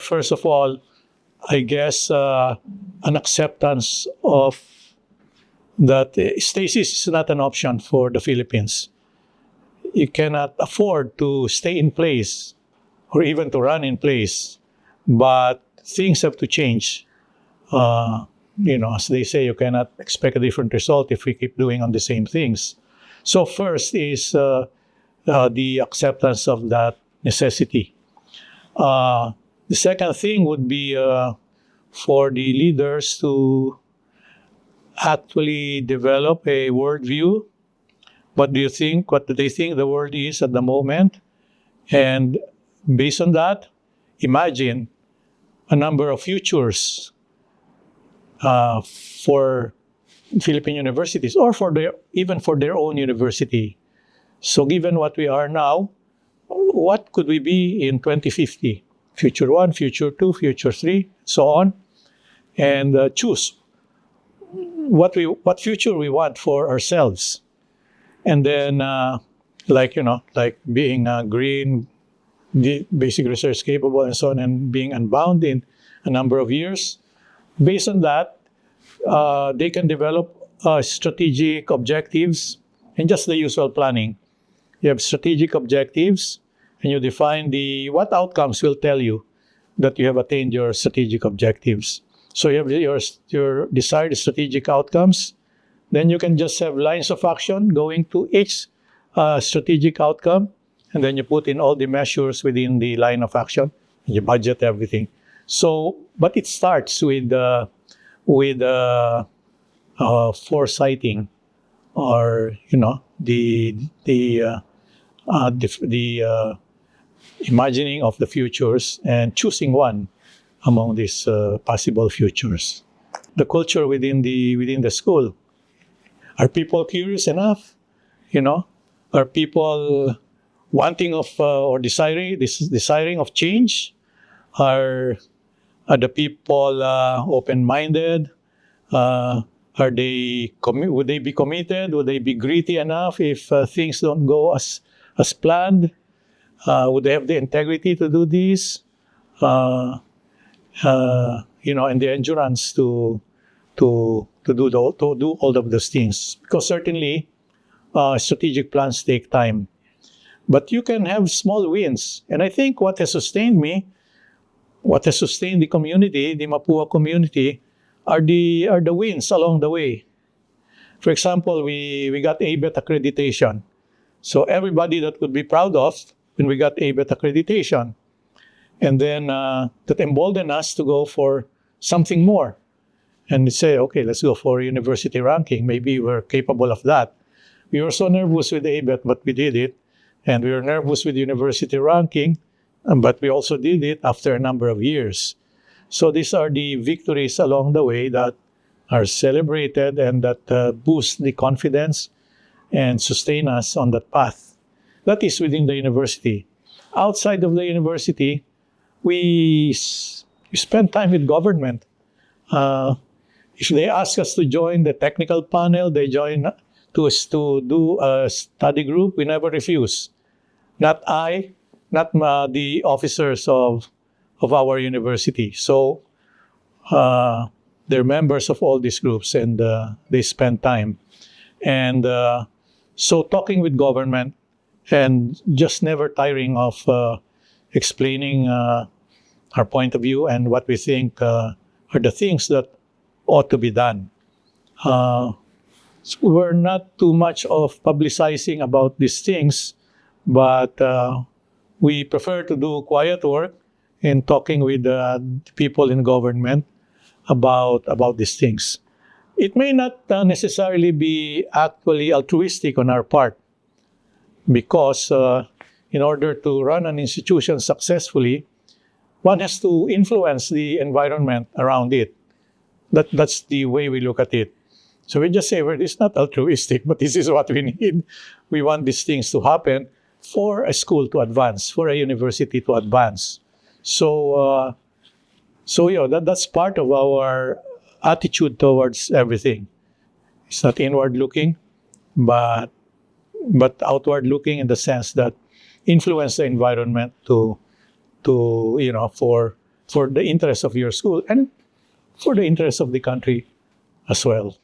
first of all, I guess an acceptance of that stasis is not an option for the Philippines. You cannot afford to stay in place or even to run in place, but things have to change. As they say, you cannot expect a different result if we keep doing on the same things. So first is the acceptance of that necessity. The second thing would be for the leaders to actually develop a worldview. What do you think? What do they think the world is at the moment? And based on that, imagine a number of futures for Philippine universities or even for their own university. So given what we are now, what could we be in 2050? Future 1, Future 2, Future 3, so on. And choose what future we want for ourselves. And then, like being green, basic research capable, and so on, and being unbound in a number of years. Based on that, they can develop strategic objectives and just the usual planning. You have strategic objectives, and you define what outcomes will tell you that you have attained your strategic objectives. So you have your desired strategic outcomes. Then you can just have lines of action going to each strategic outcome, and then you put in all the measures within the line of action, and you budget everything. So, but it starts with foresighting, or the imagining of the futures and choosing one among these possible futures. The culture within the school. Are people curious enough? Are people wanting of or desiring of change? Are the people open-minded? Would they be committed? Would they be gritty enough if things don't go as planned? Would they have the integrity to do this? And the endurance to do all of those things. Because certainly, strategic plans take time. But you can have small wins. And I think what has sustained the community, the Mapua community, are the wins along the way. For example, we got ABET accreditation. So everybody that could be proud of when we got ABET accreditation. And then that emboldened us to go for something more. And say, okay, let's go for university ranking. Maybe we're capable of that. We were so nervous with ABET, but we did it. And we were nervous with university ranking, but we also did it after a number of years. So these are the victories along the way that are celebrated and that boost the confidence and sustain us on that path. That is within the university. Outside of the university, we spend time with government. If they ask us to join the technical panel, they join to do a study group, we never refuse. Not the officers of our university. So they're members of all these groups, and they spend time. And so talking with government and just never tiring of explaining our point of view and what we think are the things that ought to be done. So we're not too much of publicizing about these things, but we prefer to do quiet work in talking with people in government about these things. It may not necessarily be actually altruistic on our part, because in order to run an institution successfully, one has to influence the environment around it. That's the way we look at it. So we just say, well, it's not altruistic, but this is what we need. We want these things to happen for a school to advance, for a university to advance. So that's part of our attitude towards everything. It's not inward looking, but outward looking, in the sense that influence the environment for for the interest of your school and for the interest of the country as well.